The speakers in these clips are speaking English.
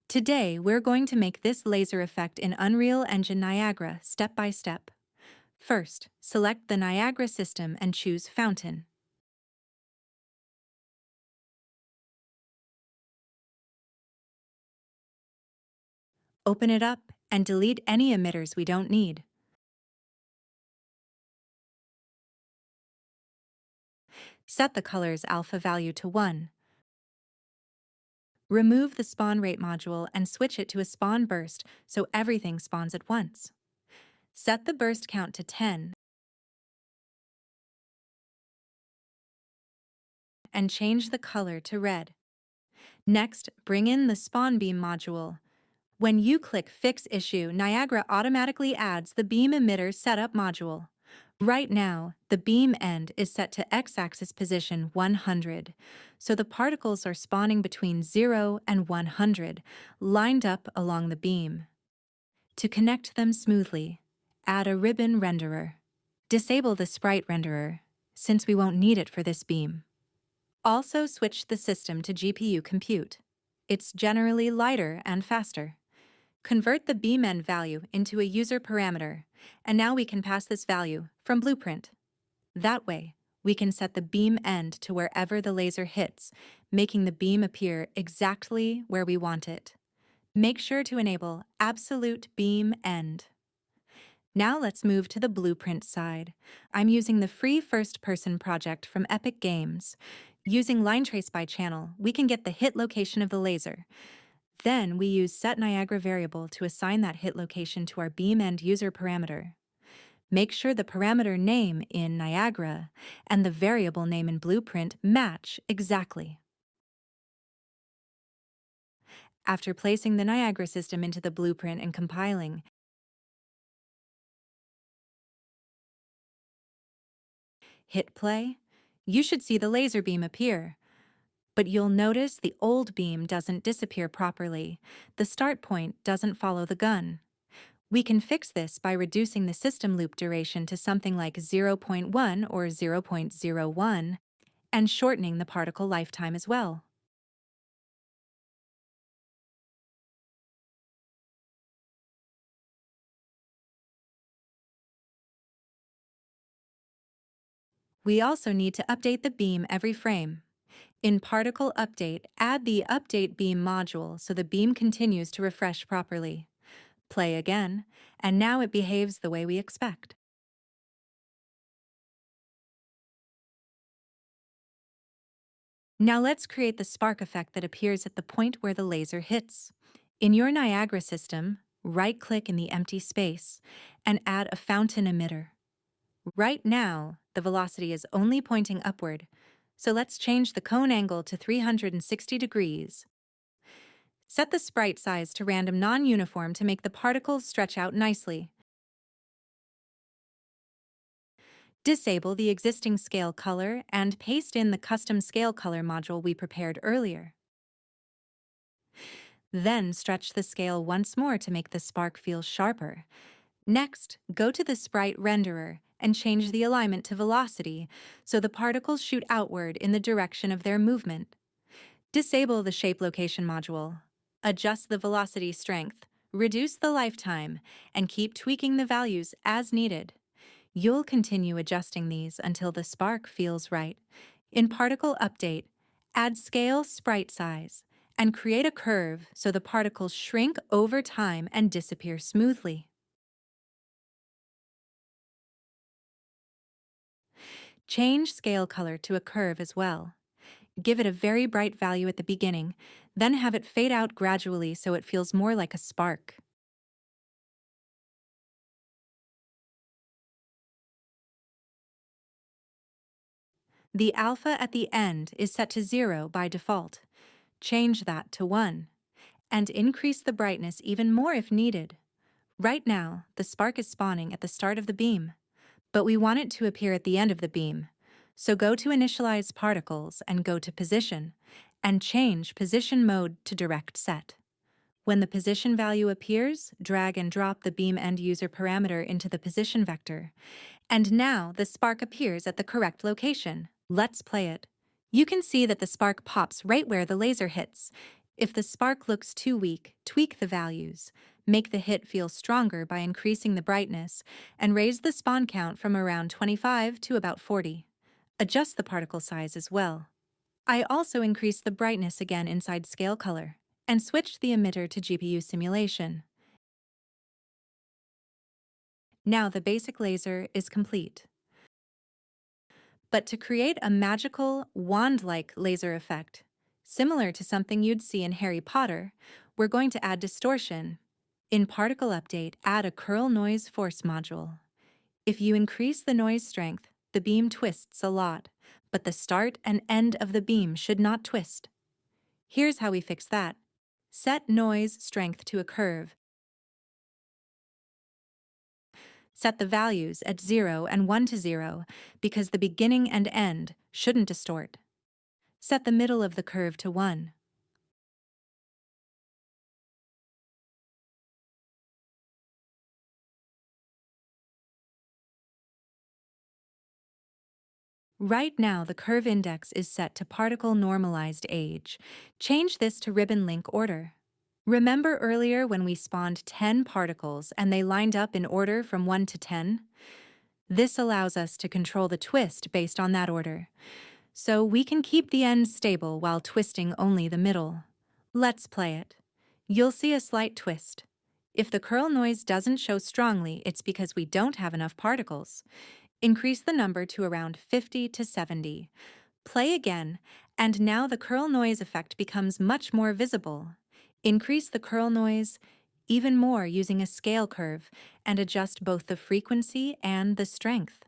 Today, we're going to make this laser effect in Unreal Engine Niagara step by step. First, select the Niagara system and choose Fountain. Open it up and delete any emitters we don't need. Set the color's alpha value to 1. Remove the spawn rate module and switch it to a spawn burst so everything spawns at once. Set the burst count to 10 and change the color to red. Next, bring in the spawn beam module. When you click Fix Issue, Niagara automatically adds the beam emitter setup module. Right now, the beam end is set to x-axis position 100, so the particles are spawning between 0 and 100, lined up along the beam. To connect them smoothly, add a ribbon renderer. Disable the sprite renderer, since we won't need it for this beam. Also switch the system to GPU compute. It's generally lighter and faster. Convert the beam end value into a user parameter, and now we can pass this value from Blueprint. That way, we can set the beam end to wherever the laser hits, making the beam appear exactly where we want it. Make sure to enable Absolute Beam End. Now let's move to the Blueprint side. I'm using the free first-person project from Epic Games. Using line trace by channel, we can get the hit location of the laser. Then we use setNiagara variable to assign that hit location to our beam end user parameter. Make sure the parameter name in Niagara and the variable name in Blueprint match exactly. After placing the Niagara system into the Blueprint and compiling, hit play, you should see the laser beam appear. But you'll notice the old beam doesn't disappear properly. The start point doesn't follow the gun. We can fix this by reducing the system loop duration to something like 0.1 or 0.01 and shortening the particle lifetime as well. We also need to update the beam every frame. In Particle Update, add the Update Beam module so the beam continues to refresh properly. Play again, and now it behaves the way we expect. Now let's create the spark effect that appears at the point where the laser hits. In your Niagara system, right-click in the empty space and add a fountain emitter. Right now, the velocity is only pointing upward, so let's change the cone angle to 360 degrees. Set the sprite size to random non-uniform to make the particles stretch out nicely. Disable the existing scale color and paste in the custom scale color module we prepared earlier. Then stretch the scale once more to make the spark feel sharper. Next, go to the sprite renderer and change the alignment to velocity so the particles shoot outward in the direction of their movement. Disable the shape location module. Adjust the velocity strength, reduce the lifetime, and keep tweaking the values as needed. You'll continue adjusting these until the spark feels right. In Particle Update, add Scale Sprite Size and create a curve so the particles shrink over time and disappear smoothly. Change scale color to a curve as well. Give it a very bright value at the beginning, then have it fade out gradually so it feels more like a spark. The alpha at the end is set to 0 by default. Change that to 1, and increase the brightness even more if needed. Right now, the spark is spawning at the start of the beam, but we want it to appear at the end of the beam. So go to Initialize Particles and go to Position, and change Position Mode to Direct Set. When the position value appears, drag and drop the beam end user parameter into the position vector. And now the spark appears at the correct location. Let's play it. You can see that the spark pops right where the laser hits. If the spark looks too weak, tweak the values. Make the hit feel stronger by increasing the brightness, and raise the spawn count from around 25 to about 40. Adjust the particle size as well. I also increased the brightness again inside scale color, and switched the emitter to GPU simulation. Now the basic laser is complete. But to create a magical, wand-like laser effect, similar to something you'd see in Harry Potter, we're going to add distortion. In Particle Update, add a curl noise force module. If you increase the noise strength, the beam twists a lot, but the start and end of the beam should not twist. Here's how we fix that. Set noise strength to a curve. Set the values at 0 and 1 to 0 because the beginning and end shouldn't distort. Set the middle of the curve to 1. Right now, the curve index is set to particle normalized age. Change this to ribbon link order. Remember earlier when we spawned 10 particles and they lined up in order from 1 to 10? This allows us to control the twist based on that order. So we can keep the ends stable while twisting only the middle. Let's play it. You'll see a slight twist. If the curl noise doesn't show strongly, it's because we don't have enough particles. Increase the number to around 50 to 70. Play again, and now the curl noise effect becomes much more visible. Increase the curl noise even more using a scale curve and adjust both the frequency and the strength.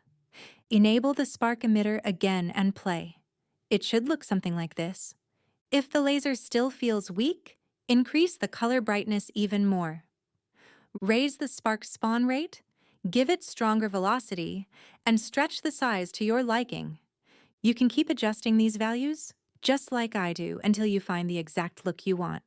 Enable the spark emitter again and play. It should look something like this. If the laser still feels weak, increase the color brightness even more. Raise the spark spawn rate, give it stronger velocity, and stretch the size to your liking. You can keep adjusting these values, just like I do, until you find the exact look you want.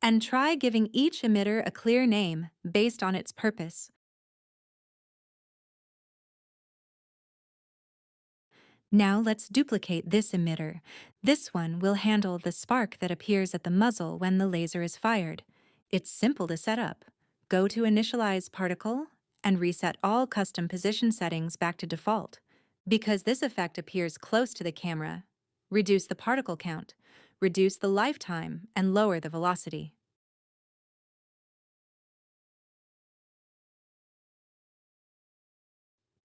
And try giving each emitter a clear name based on its purpose. Now let's duplicate this emitter. This one will handle the spark that appears at the muzzle when the laser is fired. It's simple to set up. Go to Initialize Particle and reset all custom position settings back to default. Because this effect appears close to the camera, reduce the particle count, reduce the lifetime, and lower the velocity.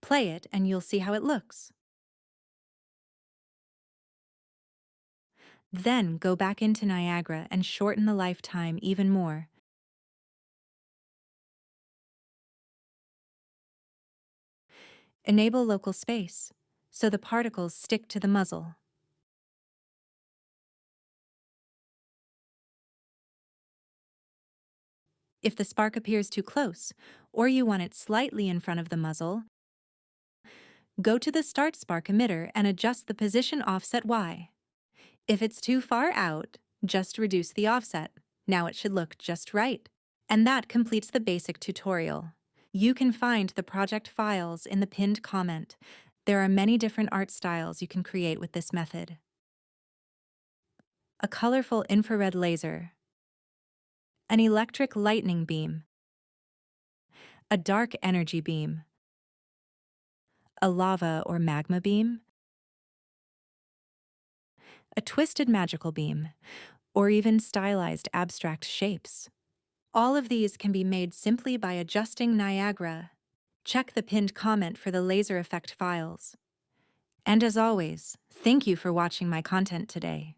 Play it and you'll see how it looks. Then go back into Niagara and shorten the lifetime even more. Enable local space, so the particles stick to the muzzle. If the spark appears too close, or you want it slightly in front of the muzzle, go to the Start Spark emitter and adjust the position offset Y. If it's too far out, just reduce the offset. Now it should look just right. And that completes the basic tutorial. You can find the project files in the pinned comment. There are many different art styles you can create with this method. A colorful infrared laser, an electric lightning beam, a dark energy beam, a lava or magma beam, a twisted magical beam, or even stylized abstract shapes. All of these can be made simply by adjusting Niagara. Check the pinned comment for the laser effect files. And as always, thank you for watching my content today.